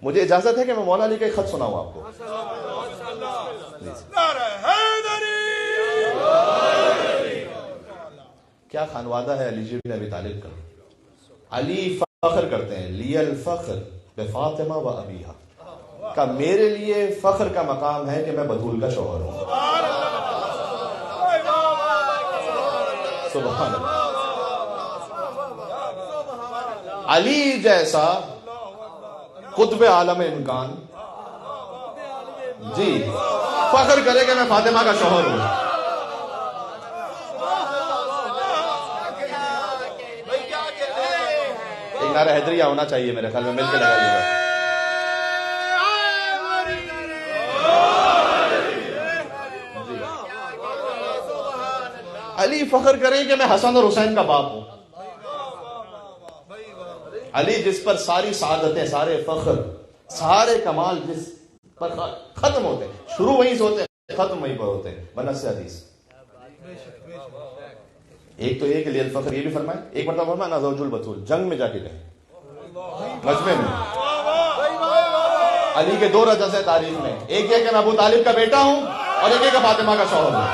مجھے اجازت ہے کہ میں مولا علی کا ایک خط سناؤں آپ کو. کیا خانوادہ ہے علی بن ابی طالب کا. علی فخر کرتے ہیں لی الفخر بفاطمہ و ابیہا، کہ میرے لیے فخر کا مقام ہے کہ میں بطول کا شوہر ہوں. سبحان اللہ. علی جیسا قطب عالم امکان جی فخر کرے کہ میں فاطمہ کا شوہر ہوں. ایک نعرہ حیدریہ ہونا چاہیے میرے خیال میں، مل کے لگائیے گا. علی فخر کرے کہ میں حسن اور حسین کا باپ ہوں. علی جس پر ساری سعادتیں، سارے فخر، سارے کمال جس پر ختم ہوتے ہیں، شروع وہیں سے ہوتے ہیں، ختم وہیں پر ہوتے ہیں. بنص سے حدیث. ایک تو یہ کہ لی الفخر یہ بھی فرمائے، ایک مرتبہ فرمایا نا زوج البتول، جنگ میں جا کے کہیں مجمع میں. علی کے 2 رجز ہیں تاریخ میں، ایک یہ کہ میں ابو طالب کا بیٹا ہوں اور ایک یہ کہ فاطمہ کا شوہر ہوں.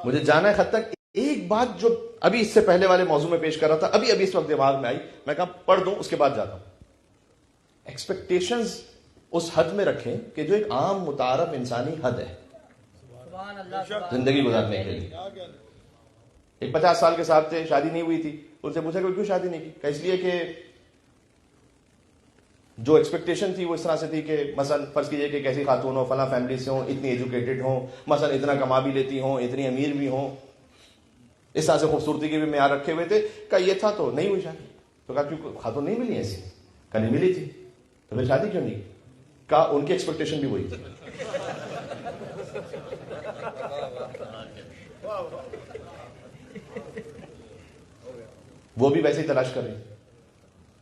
مجھے جانا ہے خط تک. ایک بات جو ابھی اس سے پہلے والے موضوع میں پیش کر رہا تھا، ابھی اس وقت دماغ میں آئی، میں کہا پڑھ دوں اس کے بعد جاتا ہوں. ایکسپیکٹیشنز اس حد میں رکھیں کہ جو ایک عام متعارف انسانی حد ہے زندگی گزارنے کے لیے. ایک 50 سال کے صاحب تھے، شادی نہیں ہوئی تھی. ان سے پوچھا کہ کیوں شادی نہیں کی؟ کہ اس لیے کہ جو ایکسپیکٹیشن تھی وہ اس طرح سے تھی کہ مثلا فرض کیجئے کہ کیسی خاتون ہو، فلاں فیملی سے ہوں، اتنی ایجوکیٹڈ ہوں، مثلا اتنا کما بھی لیتی ہوں، اتنی امیر بھی ہوں، اس طرح سے خوبصورتی کے بھی معیار رکھے ہوئے تھے. کہ یہ تھا تو نہیں ہوئی شادی. تو کہا کیوں خاتون نہیں ملی ایسی؟ کہ نہیں ملی تھی. تو پھر شادی کیوں نہیں کی؟ کہا ان کی ایکسپیکٹیشن بھی وہی تھی. وہ بھی ویسے ہی تلاش کر رہی،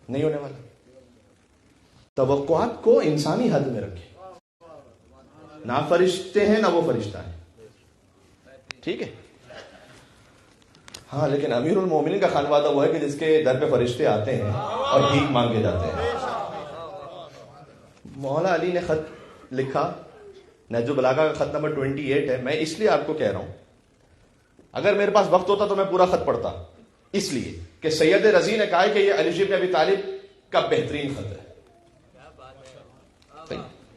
نہیں ہونے والا. توقعات کو انسانی حد میں رکھیں. نہ فرشتے ہیں نہ وہ فرشتہ ہے، ٹھیک ہے. ہاں لیکن امیر المومنین کا خانوادہ وہ ہے کہ جس کے در پہ فرشتے آتے ہیں اور بھیک مانگے جاتے ہیں. مولا علی نے خط لکھا، نہج البلاغہ کا خط نمبر 28 ہے. میں اس لیے آپ کو کہہ رہا ہوں، اگر میرے پاس وقت ہوتا تو میں پورا خط پڑھتا، اس لیے کہ سید رضی نے کہا کہ یہ علی بن ابی طالب کا بہترین خط ہے.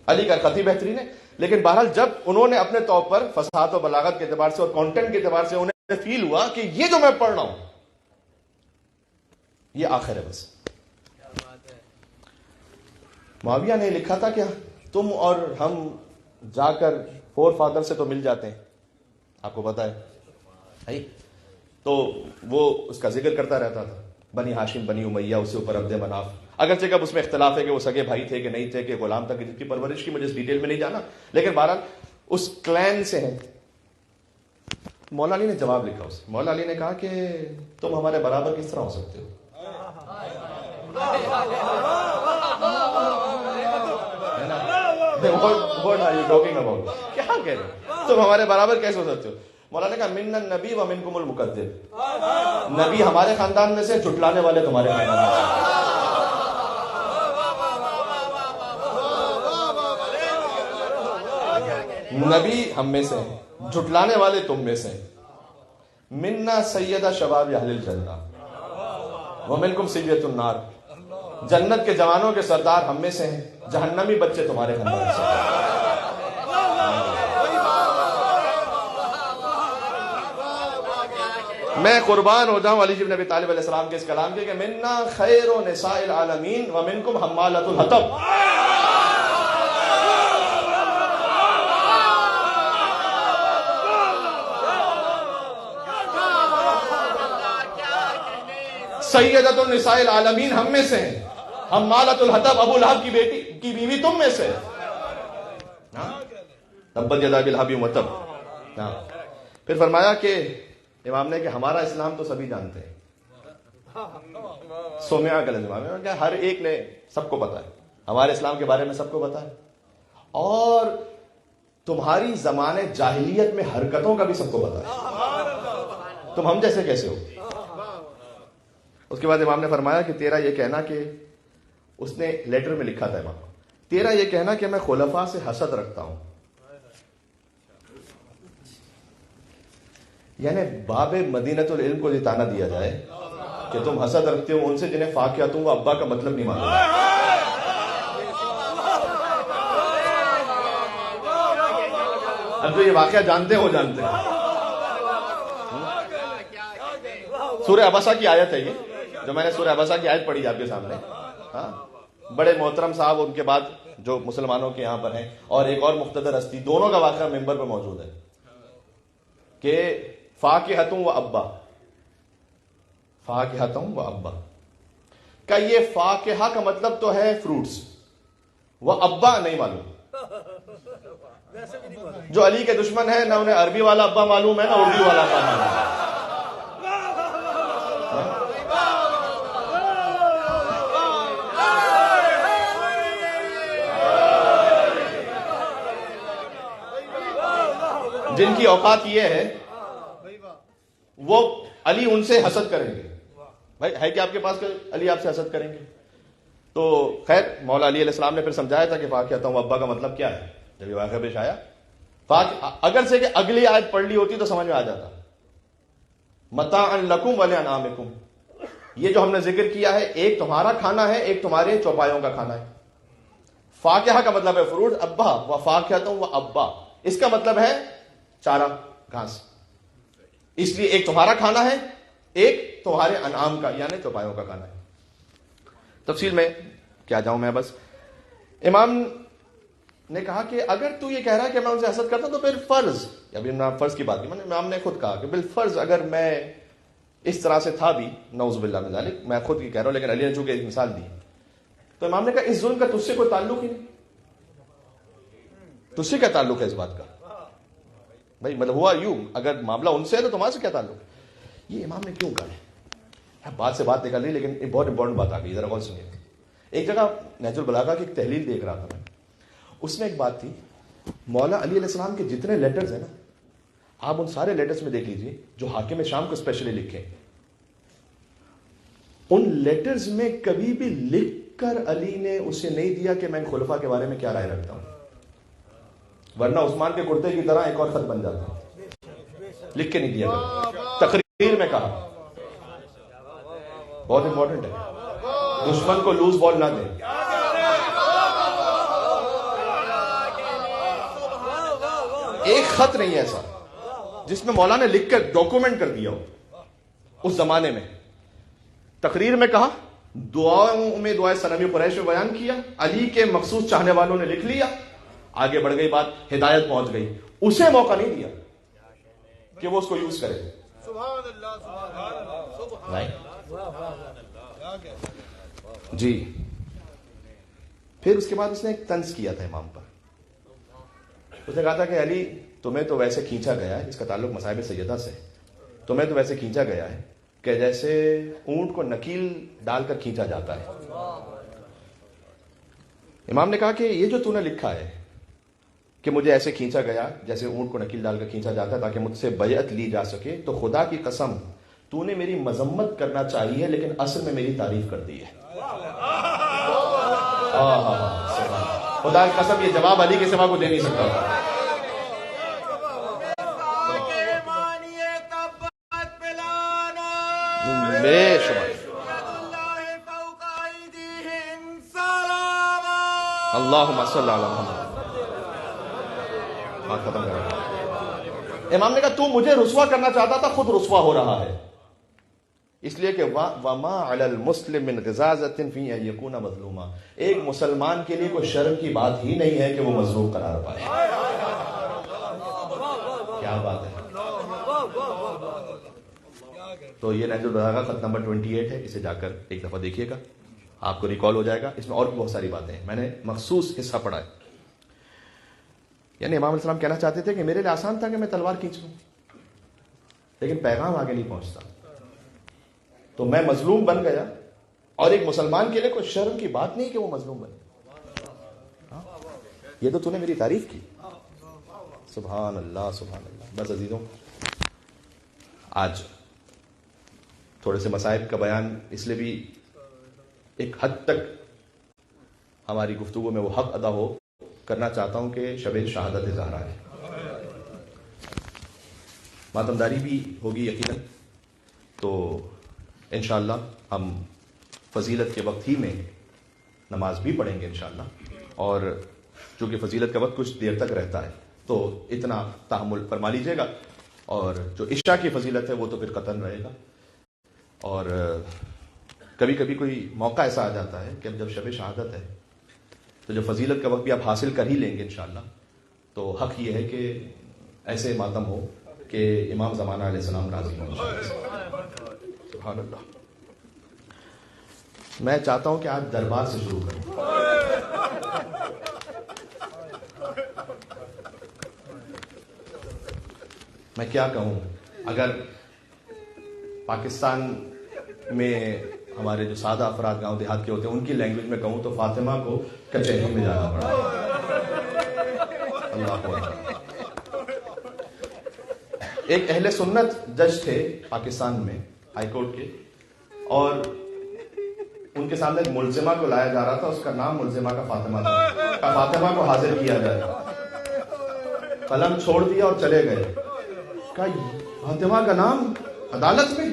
علی کا خط ہی بہترین ہے. لیکن بہرحال جب انہوں نے اپنے طور پر فصاحت و بلاغت کے اعتبار سے اور کانٹینٹ کے اعتبار سے انہیں فیل ہوا کہ یہ جو میں پڑھ رہا ہوں یہ آخر ہے بس. معاویہ نے لکھا تھا کہ تم اور ہم جا کر فور فادر سے تو مل جاتے ہیں، آپ کو پتا ہے. تو وہ اس کا ذکر کرتا رہتا تھا، بنی ہاشم، بنی امیہ، اس سے اوپر عبد مناف. اگرچہ کہ اب اس میں اختلاف ہے کہ وہ سگے بھائی تھے کہ نہیں تھے، کہ غلام تھا کہ جن کی پرورش کی مجھے اس ڈیٹیل میں نہیں جانا، لیکن بہرحال اس کلین سے ہیں. مولا علی نے جواب لکھا اسے. مولا علی نے کہا کہ تم ہمارے برابر کس طرح ہو سکتے ہو؟ کیا کہہ رہے ہو؟ تم ہمارے برابر کیسے ہو سکتے ہو؟ مولا نے کہا من النبی و منکم المکذب. نبی ہمارے خاندان میں سے، جھٹلانے والے تمہارے خاندان میں سے. نبی ہم میں سے ہیں، جھٹلانے والے تم میں سے. منا سیدہ شباب اہل الجنہ ومنکم سیدۃ النار. جنت کے جوانوں کے سردار ہم میں سے ہیں، جہنمی بچے تمہارے خاندان سے. میں قربان ہو جاؤں علی بن ابی طالب علیہ السلام کے اس کلام کے کہ منا خیر نساء العالمین ومنکم حمالۃ الحطب. سیدۃ النساء العالمین ہم میں سے ہیں حمالۃ الحطب، ابو لہب کی بیٹی کی بیوی تم میں سے. تبت یدا ابی لہب وتب. پھر فرمایا کہ امام نے کہ ہمارا اسلام تو سبھی جانتے ہیں. سومیا کا امام نے کہا ہر ایک نے سب کو پتا ہے، ہمارے اسلام کے بارے میں سب کو پتا ہے، اور تمہاری زمانے جاہلیت میں حرکتوں کا بھی سب کو پتا ہے، تم ہم جیسے کیسے ہو. اس کے بعد امام نے فرمایا کہ تیرا یہ کہنا کہ اس نے لیٹر میں لکھا تھا امام کو، تیرا یہ کہنا کہ میں خلفاء سے حسد رکھتا ہوں، یعنی باب مدینۃ العلم کو یہ تانا دیا جائے کہ تم حسد رکھتے ہو ان سے جنہیں فاقیاتوں و ابا کا مطلب نہیں معلوم. اب جو یہ واقعہ جانتے ہو جانتے ہیں. سورہ عبسہ کی آیت ہے یہ، جو میں نے سورہ عبسہ کی آیت پڑھی آپ کے سامنے. ہاں، بڑے محترم صاحب ان کے بعد جو مسلمانوں کے یہاں پر ہیں، اور ایک اور مقتدر ہستی، دونوں کا واقعہ ممبر پہ موجود ہے کہ فاقہتوں و ابا، فاقہتوں و ابا کا یہ فاقہہ کا مطلب تو ہے فروٹس، وہ ابا نہیں معلوم. جو علی کے دشمن ہیں نہ انہیں عربی والا ابا معلوم ہے نہ اردو والا ابا معلوم ہے. جن کی اوقات یہ ہے وہ علی ان سے حسد کریں گے. بھائی ہے کہ آپ کے پاس کہ علی آپ سے حسد کریں گے؟ تو خیر مولا علی علیہ السلام نے پھر سمجھایا تھا کہ فاقیہ ابا کا مطلب کیا ہے. جب یہ واقعہ پیش آیا، اگر سے کہ اگلی آیت پڑھ لی ہوتی تو سمجھ میں آ جاتا. متاعا لکم ولانعامکم، یہ جو ہم نے ذکر کیا ہے ایک تمہارا کھانا ہے، ایک تمہارے چوپایوں کا کھانا ہے. فاقیہ کا مطلب ہے فروٹ، ابا و فاقیہتم و ابا اس کا مطلب ہے چارہ، گھاس. اس لیے ایک تمہارا کھانا ہے، ایک تمہارے انعام کا یعنی چوپایوں کا کھانا ہے. تفصیل میں کیا جاؤں میں، بس امام نے کہا کہ اگر تو یہ کہہ رہا ہے کہ میں ان سے حسد کرتا ہوں تو پھر فرض، ابھی فرض کی بات کی، امام نے خود کہا کہ بالفرض اگر میں اس طرح سے تھا بھی، نعوذ باللہ من ذالک، میں خود کی کہہ رہا ہوں لیکن علی نے چونکہ ایک مثال دی، تو امام نے کہا اس ظلم کا تجھ سے کوئی تعلق ہی نہیں. تجھ سے کیا تعلق ہے اس بات کا؟ بھائی مطلب ہوا یوں، اگر معاملہ ان سے ہے تو تمہارے سے کیا تعلق؟ یہ امام نے کیوں کہا ہے؟ بات سے بات نکل رہی لیکن ایک بہت امپورٹنٹ بات آ گئی، ذرا غور سنیے. ایک جگہ نہج البلاغہ کی ایک تحلیل دیکھ رہا تھا میں، اس میں ایک بات تھی، مولا علی علیہ السلام کے جتنے لیٹرز ہیں نا، آپ ان سارے لیٹرز میں دیکھ لیجئے جو حاکم شام کو اسپیشلی لکھے، ان لیٹرز میں کبھی بھی لکھ کر علی نے اسے نہیں دیا کہ میں خلفاء کے بارے میں کیا رائے رکھتا ہوں، ورنہ عثمان کے کرتے کی طرح ایک اور خط بن جاتا. لکھ کے نہیں دیا کرتا، تقریر میں کہا. بہت امپورٹنٹ ہے، دشمن کو لوز بال نہ دیں. ایک خط نہیں ایسا جس میں مولا نے لکھ کر ڈاکومنٹ کر دیا ہو. اس زمانے میں تقریر میں کہا، دعاؤں میں دعائے سنمی قریش میں بیان کیا، علی کے مخصوص چاہنے والوں نے لکھ لیا، آگے بڑھ گئی بات، ہدایت پہنچ گئی. اسے موقع نہیں دیا کہ وہ اس کو یوز کرے. جی پھر اس کے بعد اس نے ایک طنز کیا تھا امام پر. اس نے کہا تھا کہ علی تمہیں تو ویسے کھینچا گیا ہے، اس کا تعلق مصائب سیدہ سے، تمہیں تو ویسے کھینچا گیا ہے کہ جیسے اونٹ کو نکیل ڈال کر کھینچا جاتا ہے. امام نے کہا کہ یہ جو تو نے لکھا ہے کہ مجھے ایسے کھینچا گیا جیسے اونٹ کو نکیل ڈال کر کھینچا جاتا ہے تاکہ مجھ سے بیعت لی جا سکے، تو خدا کی قسم تو نے میری مذمت کرنا چاہیے لیکن اصل میں میری تعریف کر دی ہے. خدا کی قسم یہ جواب علی کے سوا کو دے نہیں سکتا. بے شمار اللہم صلی اللہ علیہ وسلم. ختم کر. امام نے کہا تو مجھے رسوا کرنا چاہتا تھا، خود رسوا ہو رہا ہے، اس لیے کہ وما علی المسلم من غزازۃ فی ان یکون مظلوما، ایک مسلمان کے لیے کوئی شرم کی بات ہی نہیں ہے کہ وہ مظلوم قرار پائے. کیا بات ہے. تو یہ نہج البلاغہ خط نمبر 28 ہے، اسے جا کر ایک دفعہ دیکھیے گا. آپ کو ریکال ہو جائے گا. اس میں اور بھی بہت ساری باتیں ہیں, میں نے مخصوص حصہ پڑھا ہے. یعنی امام علیہ السلام کہنا چاہتے تھے کہ میرے لیے آسان تھا کہ میں تلوار کھینچ لوں, لیکن پیغام آگے نہیں پہنچتا, تو میں مظلوم بن گیا. اور ایک مسلمان کے لیے کوئی شرم کی بات نہیں کہ وہ مظلوم بنے. یہ تو نے میری تعریف کی. سبحان اللہ سبحان اللہ. بس عزیزوں, آج تھوڑے سے مصائب کا بیان اس لیے بھی ایک حد تک ہماری گفتگو میں وہ حق ادا ہو کرنا چاہتا ہوں کہ شب شہادت زہرا ہے. ماتمداری بھی ہوگی یقیناً, تو انشاءاللہ ہم فضیلت کے وقت ہی میں نماز بھی پڑھیں گے انشاءاللہ. اور چونکہ فضیلت کا وقت کچھ دیر تک رہتا ہے تو اتنا تحمل فرما لیجیے گا. اور جو عشاء کی فضیلت ہے وہ تو پھر قطعاً رہے گا. اور کبھی کبھی کوئی موقع ایسا آ جاتا ہے کہ اب جب شب شہادت ہے تو جو فضیلت کا وقت بھی آپ حاصل کر ہی لیں گے انشاءاللہ. تو حق یہ ہے کہ ایسے ماتم ہو کہ امام زمانہ علیہ السلام راضی ہوں. سبحان اللہ. میں چاہتا ہوں کہ آج دربار سے شروع کریں. میں کیا کہوں, اگر پاکستان میں ہمارے جو سادہ افراد گاؤں دیہات کے ہوتے ہیں ان کی لینگویج میں کہوں تو فاطمہ کو کچہری میں جانا پڑا. اللہ اکبر. ایک اہل سنت جج تھے پاکستان میں ہائی کورٹ کے, اور ان کے سامنے ایک ملزمہ کو لایا جا رہا تھا. اس کا نام ملزمہ کا فاطمہ تھا. فاطمہ کو حاضر کیا جائے, قلم چھوڑ دیا اور چلے گئے. کہا فاطمہ کا نام عدالت میں.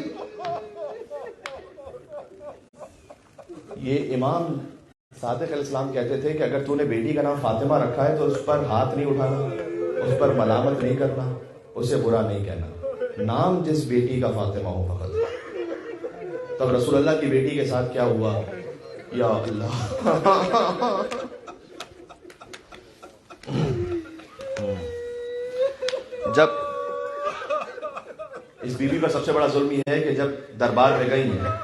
یہ امام صادق علیہ السلام کہتے تھے کہ اگر تو نے بیٹی کا نام فاطمہ رکھا ہے تو اس پر ہاتھ نہیں اٹھانا, اس پر ملامت نہیں کرنا, اسے برا نہیں کہنا. نام جس بیٹی کا فاطمہ ہو فقط. تب رسول اللہ کی بیٹی کے ساتھ کیا ہوا, یا اللہ. جب اس بیوی پر سب سے بڑا ظلم یہ ہے کہ جب دربار میں گئی ہیں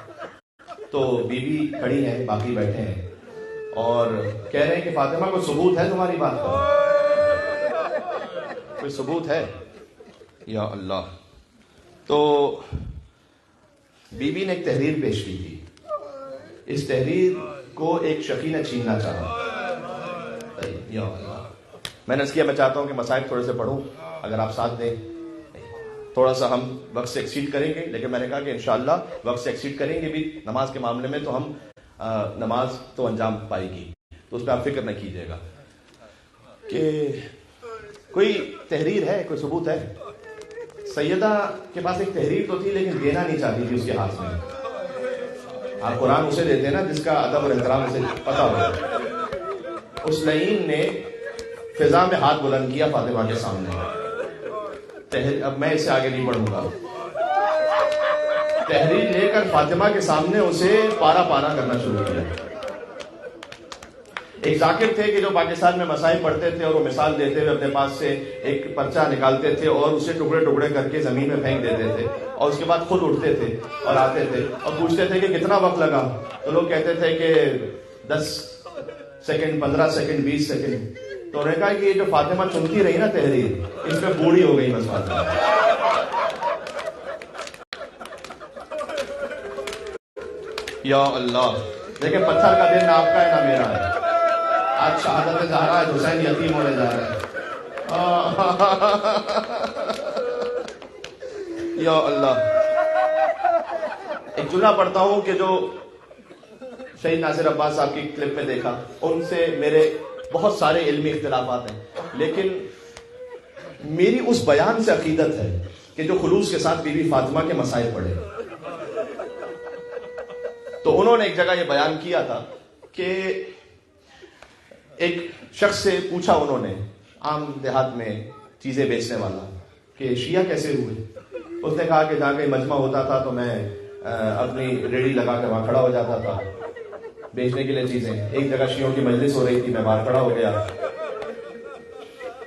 تو بیوی کھڑی ہے, باقی بیٹھے ہیں اور کہہ رہے ہیں کہ فاطمہ کوئی ثبوت ہے تمہاری بات کا, کوئی ثبوت ہے, یا اللہ. تو بیوی نے ایک تحریر پیش کی تھی. اس تحریر کو ایک شقی نے چھیننا چاہا. یا اللہ. میں نے اس کیا میں چاہتا ہوں کہ مسائل تھوڑے سے پڑھوں, اگر آپ ساتھ دیں. تھوڑا سا ہم وقت سے ایکسیڈ کریں گے, لیکن میں نے کہا کہ انشاءاللہ وقت سے ایکسیڈ کریں گے بھی نماز کے معاملے میں تو ہم نماز تو انجام پائے گی, تو اس پہ آپ فکر نہ کیجیے گا. کہ کوئی تحریر ہے, کوئی ثبوت ہے. سیدہ کے پاس ایک تحریر تو تھی لیکن دینا نہیں چاہتی تھی اس کے ہاتھ میں. آپ قرآن اسے دیتے ہیں نا جس کا ادب اور احترام اسے پتا ہو. اس لعین نے فضا میں ہاتھ بلند کیا فاطمہ کے سامنے. اب میں اسے آگے نہیں پڑھوں گا. تحریر لے کر فاطمہ کے سامنے اسے پارا پارا کرنا شروع کیا. ایک ذاکر تھے کہ جو پاکستان میں مسائل پڑھتے تھے اور وہ مثال دیتے ہوئے اپنے پاس سے ایک پرچہ نکالتے تھے اور اسے ٹکڑے ٹکڑے کر کے زمین میں پھینک دیتے تھے, اور اس کے بعد خود اٹھتے تھے اور آتے تھے اور پوچھتے تھے کہ کتنا وقت لگا. تو لوگ کہتے تھے کہ 10 سیکنڈ, 15 سیکنڈ, 20 سیکنڈ. تو انہوں نے کہا کہ یہ جو فاطمہ چنتی رہی نا تحریر, اس میں بوڑھی ہو گئی بس فاطمہ. یا اللہ. دیکھیں پتھر کا دل نہ آپ کا ہے نہ میرا ہے. آج شہادت زہرا ہے, حسین یتیم ہونے جا رہا ہے. یا اللہ. ایک جملہ پڑھتا ہوں کہ جو شہید ناصر عباس صاحب کی کلپ میں دیکھا, ان سے میرے بہت سارے علمی اختلافات ہیں, لیکن میری اس بیان سے عقیدت ہے کہ جو خلوص کے ساتھ بی بی فاطمہ کے مسائل پڑھے. تو انہوں نے ایک جگہ یہ بیان کیا تھا کہ ایک شخص سے پوچھا انہوں نے, عام دیہات میں چیزیں بیچنے والا, کہ شیعہ کیسے ہوئے. اس نے کہا کہ جہاں کہیں مجمع ہوتا تھا تو میں اپنی ریڑھی لگا کر وہاں کھڑا ہو جاتا تھا بیچنے کے لیے چیزیں. ایک جگہ شیعوں کی مجلس ہو رہی تھی, میں باہر کھڑا ہو گیا,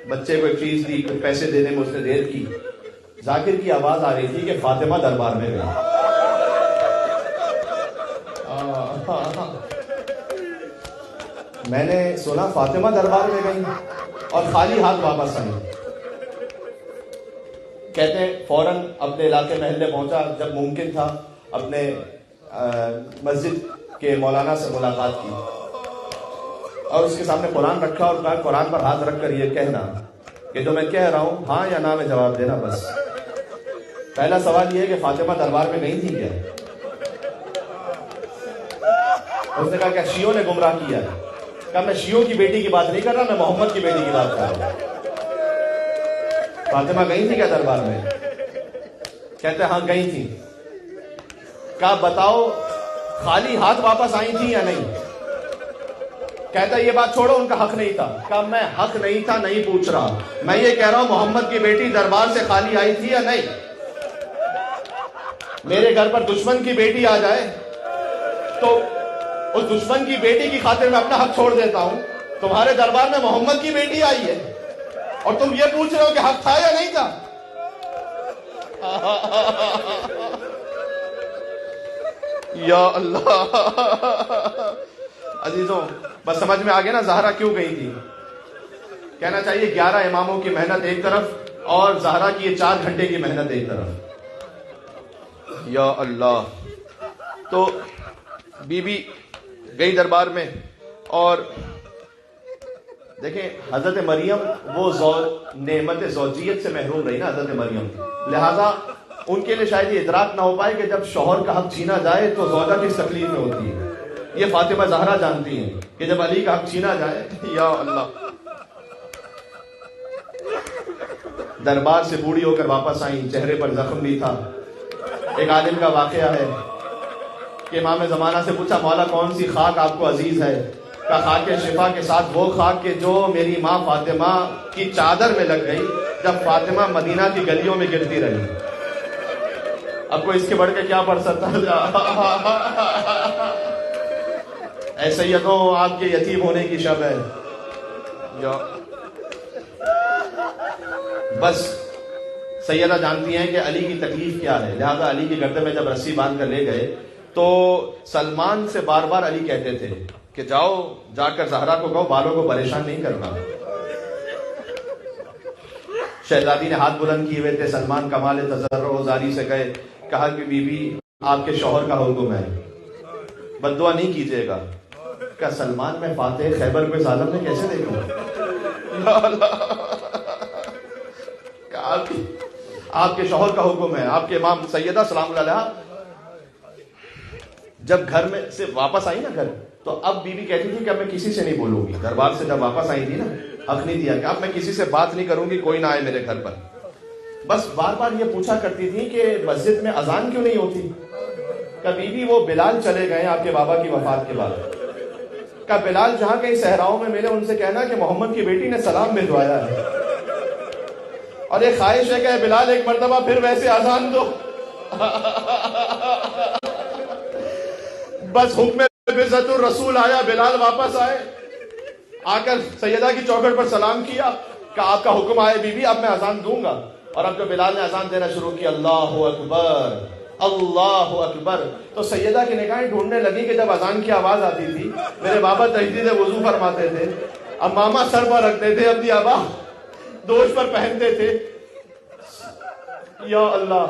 بچے کو ایک چیز دی, کچھ پیسے دینے میں اس نے دیر کی. ذاکر کی آواز آ رہی تھی کہ فاطمہ دربار میں گئی. میں نے سنا فاطمہ دربار میں گئی اور خالی ہاتھ واپس آئی. کہتے ہیں فوراً اپنے علاقے محلے پہنچا، جب ممکن تھا اپنے مسجد کے مولانا سے ملاقات کی اور اس کے سامنے قرآن رکھا اور کہا قرآن پر ہاتھ رکھ کر یہ کہنا کہ جو میں کہہ رہا ہوں ہاں یا نہ میں جواب دینا بس. پہلا سوال یہ ہے کہ فاطمہ دربار میں نہیں تھی کیا؟ اس نے کہا کہ شیعوں نے گمراہ کیا ہے. کہا میں شیعوں کی بیٹی کی بات نہیں کر رہا، میں محمد کی بیٹی کی بات کر رہا ہوں. فاطمہ گئی تھی کیا دربار میں؟ کہتے ہاں گئی تھی. کہا بتاؤ خالی ہاتھ واپس آئی تھی یا نہیں؟ کہتا یہ بات چھوڑو، ان کا حق نہیں تھا. کہا میں حق نہیں تھا نہیں پوچھ رہا، میں یہ کہہ رہا ہوں محمد کی بیٹی دربار سے خالی آئی تھی یا نہیں؟ میرے گھر پر دشمن کی بیٹی آ جائے تو اس دشمن کی بیٹی کی خاطر میں اپنا حق چھوڑ دیتا ہوں. تمہارے دربار میں محمد کی بیٹی آئی ہے اور تم یہ پوچھ رہے ہو کہ حق تھا یا نہیں تھا؟ یا اللہ. عزیزوں بس سمجھ میں آگے نا زہرا کیوں گئی تھی. کہنا چاہیے 11 اماموں کی محنت ایک طرف اور زہرا کی یہ 4 گھنٹے کی محنت ایک طرف. یا اللہ. تو بی بی گئی دربار میں اور دیکھیں حضرت مریم وہ نعمت زوجیت سے محروم رہی نا حضرت مریم، لہذا ان کے لیے شاید یہ ادراک نہ ہو پائے کہ جب شوہر کا حق چھینا جائے تو زوجہ کس تکلیف میں ہوتی ہے. یہ فاطمہ زہرا جانتی ہیں کہ جب علی کا حق چھینا جائے. یا اللہ. دربار سے بوڑھی ہو کر واپس آئیں، چہرے پر زخم بھی تھا. ایک عالم کا واقعہ ہے کہ امام زمانہ سے پوچھا مولا کون سی خاک آپ کو عزیز ہے؟ کہ خاک شفا کے ساتھ وہ خاک کہ جو میری ماں فاطمہ کی چادر میں لگ گئی جب فاطمہ مدینہ کی گلیوں میں گرتی رہی. اب کو اس کے بڑھ کے کیا پڑھ سکتا ہے؟ اے سیدوں آپ کے یتیم ہونے کی شب ہے. بس سیدہ جانتی ہیں کہ علی کی تکلیف کیا ہے، لہذا علی کی گردن میں جب رسی باندھ کر لے گئے تو سلمان سے بار بار علی کہتے تھے کہ جاؤ جا کر زہرا کو کہو بالوں کو پریشان نہیں کرنا. شہزادی نے ہاتھ بلند کیے ہوئے تھے. سلمان کمال تضرع و زاری سے گئے، کہا کہ بی بی آپ کے شوہر کا حکم ہے، بد دعا نہیں کیجیے گا. کہ سلمان میں فاتح خیبر کو ظالم نے کیسے دیکھا؟ آپ کے شوہر کا حکم ہے. آپ کے امام سیدہ سلام اللہ علیہ جب گھر میں سے واپس آئی نا گھر تو اب بی بی کہتی تھی کہ اب میں کسی سے نہیں بولوں گی. دربار سے جب واپس آئی تھی نا حق نہیں دیا کہ اب میں کسی سے بات نہیں کروں گی، کوئی نہ آئے میرے گھر پر. بس بار بار یہ پوچھا کرتی تھی کہ مسجد میں اذان کیوں نہیں ہوتی. کبھی بھی وہ بلال چلے گئے آپ کے بابا کی وفات کے بعد. کہ بلال جہاں کہیں صحراؤں میں ملے ان سے کہنا کہ محمد کی بیٹی نے سلام بھجوایا ہے اور ایک خواہش ہے کہ بلال ایک مرتبہ پھر ویسے اذان دو. بس حکم بعزت الرسول آیا، بلال واپس آئے، آ کر سیدہ کی چوکھٹ پر سلام کیا کہ آپ کا حکم آئے بی بی اب میں اذان دوں گا. اور اب جو بلال نے اذان دینا شروع کی اللہ اکبر اللہ اکبر تو سیدہ کی نگاہیں ڈھونڈنے لگی کہ جب اذان کی آواز آتی تھی میرے بابا تجدید وضو فرماتے تھے، اب ماما سر پر رکھتے تھے، اپنی ابا دوش پر پہنتے تھے. یا اللہ.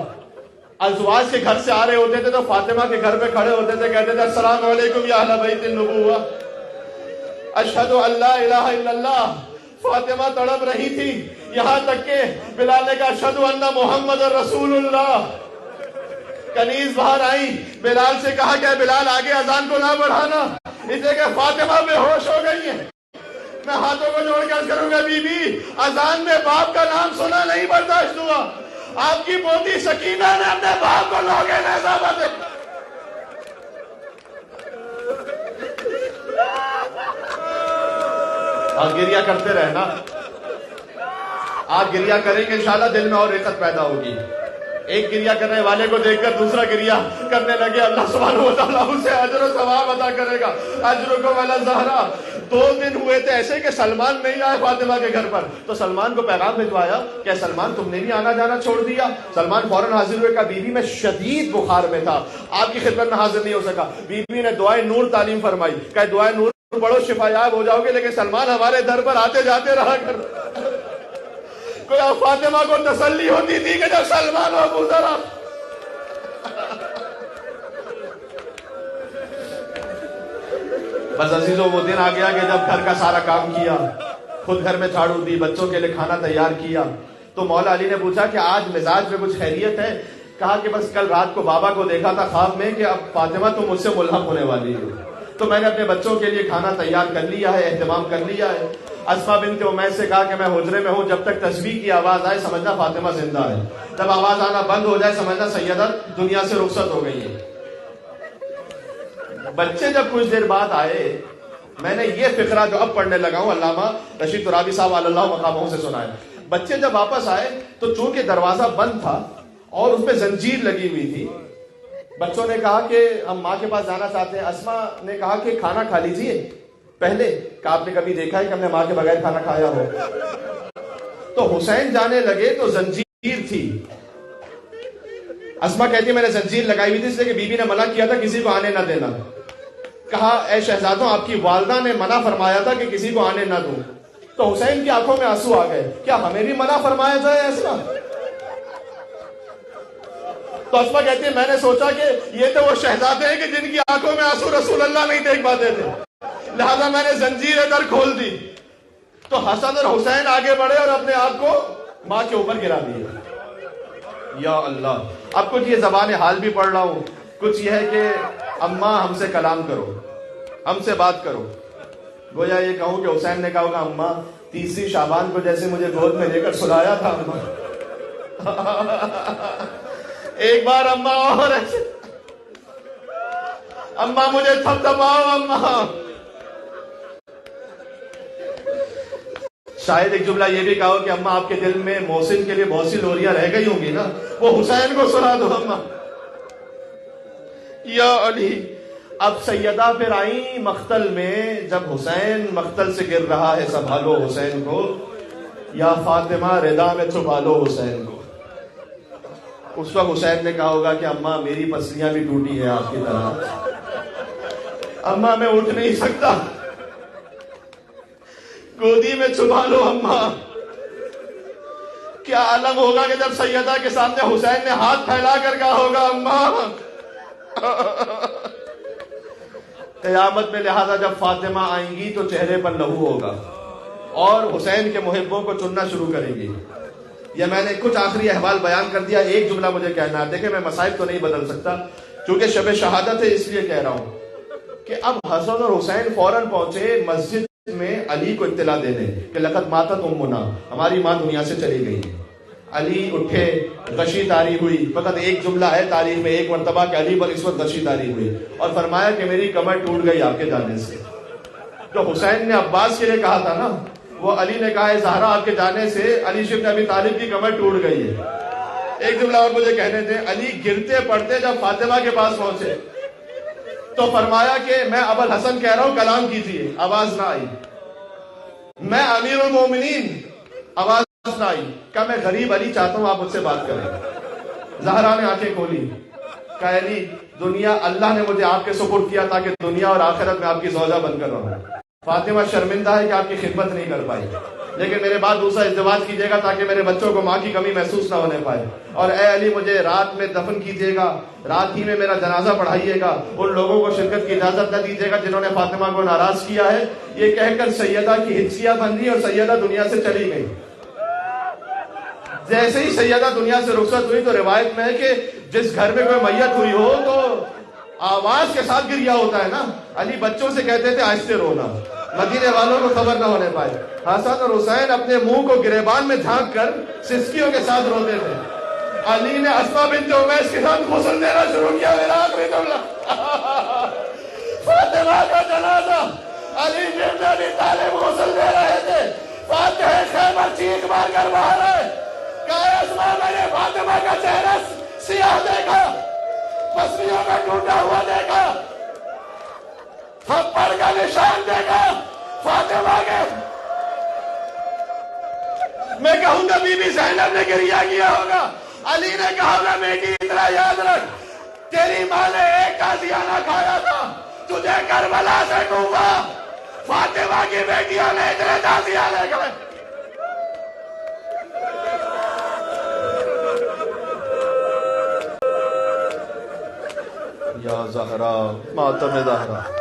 ازواج کے گھر سے آ رہے ہوتے تھے تو فاطمہ کے گھر پہ کھڑے ہوتے تھے، کہتے تھے السلام علیکم یا اہل بیت النبوہ اشہد ان لا الہ الا اللہ. فاطمہ تڑپ رہی تھی یہاں تک کہ بلال نے کہا اشہد ان محمد رسول اللہ. کنیز باہر آئی، بلال سے کہا کہ بلال آگے اذان کو نہ بڑھانا، اس لیے کہ فاطمہ بے ہوش ہو گئی ہے. میں ہاتھوں کو جوڑ کر کروں گا بی بی اذان میں باپ کا نام سنا نہیں برداشت ہوا. آپ کی پوتی سکینہ نے اپنے باپ کو لوگے نیزہ بدے. آپ گریہ کرتے رہنا، آپ گریہ کریں گے انشاءاللہ دل میں اور رقت پیدا ہوگی. ایک گریہ کرنے والے کو دیکھ کر دوسرا گریہ کرنے لگے، اللہ سبحانہ و تعالیٰ اسے اجر و ثواب عطا کرے گا. اجرکم علی الزہرا. 2 دن ہوئے تھے ایسے کہ سلمان نہیں آئے فاطمہ کے گھر پر، تو سلمان کو پیغام بھجوایا کہ سلمان تم نے بھی آنا جانا چھوڑ دیا. سلمان فوراً حاضر ہوئے. کہا بی بی میں شدید بخار میں تھا، آپ کی خدمت میں حاضر نہیں ہو سکا. بی بی نے دعائے نور تعلیم فرمائی. کہ دعائے نور پڑھو شفایاب ہو جاؤ گے، لیکن سلمان ہمارے در پر آتے جاتے رہا کر. کوئی فاطمہ کو تسلی ہوتی تھی کہ جب سلمان و ابو ذر. بس عزیزوں وہ دن آ گیا کہ جب گھر کا سارا کام کیا، خود گھر میں جھاڑو دی، بچوں کے لیے کھانا تیار کیا، تو مولا علی نے پوچھا کہ آج مزاج میں کچھ خیریت ہے؟ کہا کہ بس کل رات کو بابا کو دیکھا تھا خواب میں کہ اب فاطمہ تم مجھ سے ملحق ہونے والی ہو، تو میں نے اپنے بچوں کے لیے کھانا تیار کر لیا ہے، اہتمام کر لیا ہے. اسما بنت امیس سے کہا کہ میں حجرے میں ہوں، جب تک تسبیح کی آواز آئے سمجھنا فاطمہ زندہ ہے، جب آواز آنا بند ہو جائے سمجھنا سیدہ دنیا سے رخصت ہو گئی ہے. بچے جب کچھ دیر بعد آئے، میں نے یہ فقرہ جو اب پڑھنے لگا ہوں علامہ رشید ترابی صاحب اللہ مقاموں سے سنا ہے. بچے جب واپس آئے تو چونکہ دروازہ بند تھا اور اس پہ زنجیر لگی ہوئی تھی، بچوں نے کہا کہ ہم ماں کے پاس جانا چاہتے ہیں. اسما نے کہا کہ کھانا کھا لیجئے پہلے، کہ آپ نے کبھی دیکھا ہے کہ ہم نے ماں کے بغیر کھانا کھایا ہو؟ تو حسین جانے لگے تو زنجیر تھی. اسما کہتی میں نے زنجیر لگائی ہوئی تھی اس لیے کہ بی بی نے منع کیا تھا کسی کو آنے نہ دینا. کہا اے شہزادوں آپ کی والدہ نے منع فرمایا تھا کہ کسی کو آنے نہ دوں. تو حسین کی آنکھوں میں آنسو آ گئے، کیا ہمیں بھی منع فرمایا جائے ایسا؟ تو اسما کہتی ہے میں نے سوچا کہ یہ تو وہ شہزادے ہیں کہ جن کی آنکھوں میں آنسو رسول اللہ نہیں دیکھ پاتے تھے، لہذا میں نے زنجیر در کھول دی. تو حسن اور حسین آگے بڑھے اور اپنے آپ کو ماں کے اوپر گرا دیے. یا اللہ. اب کچھ یہ زبان حال بھی پڑھ رہا ہوں، کچھ یہ ہے کہ اماں ہم سے کلام کرو، ہم سے بات کرو. گویا یہ کہوں کہ حسین نے کہا ہوگا اماں 30 شعبان کو جیسے مجھے گود میں لے کر سلایا تھا اماں، ایک بار اماں اور اماں مجھے تھپ تھپاؤ اماں. شاید ایک جملہ یہ بھی کہو کہ اماں آپ کے دل میں محسن کے لیے بہت سی لوریاں رہ گئی ہوں گی نا، وہ حسین کو سنا دو اماں. یا علی. اب سیدہ پھر آئیں مقتل میں، جب حسین مقتل سے گر رہا ہے سنبھالو حسین کو، یا فاطمہ ردا میں چھپا لو حسین کو. اس وقت حسین نے کہا ہوگا کہ اماں میری پسلیاں بھی ٹوٹی ہیں آپ کی طرح، اماں میں اٹھ نہیں سکتا، گودی میں چھپا لو اماں. کیا عالم ہوگا کہ جب سیدہ کے سامنے حسین نے ہاتھ پھیلا کر کہا ہوگا اماں. قیامت میں لہذا جب فاطمہ آئیں گی تو چہرے پر لہو ہوگا اور حسین کے محبوں کو چننا شروع کریں گی. یہ میں نے کچھ آخری احوال بیان کر دیا. ایک جملہ مجھے کہنا ہے، دیکھیں میں مصائب تو نہیں بدل سکتا چونکہ شب شہادت ہے، اس لیے کہہ رہا ہوں کہ اب حسن اور حسین فوراً پہنچے مسجد میں علی کو اطلاع دینے کہ لقد ماتت امنا، ہماری ماں دنیا سے چلی گئی. علی اٹھے، غشی طاری ہوئی. فقط ایک جملہ ہے تاریخ میں ایک مرتبہ کہ علی پر اس وقت غشی طاری ہوئی اور فرمایا کہ میری کمر ٹوٹ گئی آپ کے جانے سے. جو حسین نے عباس کے لیے کہا تھا نا، وہ علی نے کہا ہے زہرا آپ کے جانے سے علی ابن ابی طالب کی کمر ٹوٹ گئی ہے. ایک جملہ اور مجھے کہنے تھے. علی گرتے پڑتے جب فاطمہ کے پاس پہنچے تو فرمایا کہ میں ابو الحسن کہہ رہا ہوں کلام کیجیے، آواز نہ آئی. میں امیر المومنین، آواز نہ آئی. کہا میں غریب علی چاہتا ہوں آپ مجھ سے بات کریں. زہرا نے آنکھیں کھولی، کہا علی دنیا اللہ نے مجھے آپ کے سپرد کیا تاکہ دنیا اور آخرت میں آپ کی زوجہ بن کر رہوں. فاطمہ شرمندہ ہے کہ آپ کی خدمت نہیں کر پائی، لیکن میرے بعد دوسرا ازدواج کیجیے گا تاکہ میرے بچوں کو ماں کی کمی محسوس نہ ہونے پائے. اور اے علی مجھے رات میں دفن کیجیے گا، رات ہی میں میرا جنازہ پڑھائیے گا، ان لوگوں کو شرکت کی اجازت نہ دیجیے گا جنہوں نے فاطمہ کو ناراض کیا ہے. یہ کہہ کر سیدہ کی ہچکیاں بندھی اور سیدہ دنیا سے چلی گئی. جیسے ہی سیدہ دنیا سے رخصت ہوئی تو روایت میں ہے کہ جس گھر میں کوئی میت ہوئی ہو تو آواز کے ساتھ گریا ہوتا ہے نا. علی بچوں سے کہتے تھے آہستہ رونا، مدینے والوں کو خبر نہ ہونے پائے. حسن اور حسین اپنے منہ کو گریبان میں جھانک کر سسکیوں کے ساتھ روتے تھے. علی نے اسما بنت امیس کے ساتھ غسل دینا شروع کیا. میرا آخری جملہ فاطمہ کا جنازہ علی ابن ابی طالب غسل دے رہے تھے. فاتح خیبر چیخ مار کر باہر آئے. کہا اسما میں نے فاطمہ کا چہرہ سیاہ دیکھا، پسلیوں کا ٹوٹا ہوا دیکھا، تھپڑ کا نشان دیکھا فاطمہ کے. میں کہوں گا بی بی زینب نے گریہ کیا ہوگا. علی نے کہا ہوگا بیٹی اتنا یاد رکھ تیری ماں نے ایک قاضیانہ کھایا تھا، تجھے کربلا سے ڈوبا فاطمہ کی بیٹیوں نے اتنے تازیاں لے گئے. یا زہرا ماتم زہرا.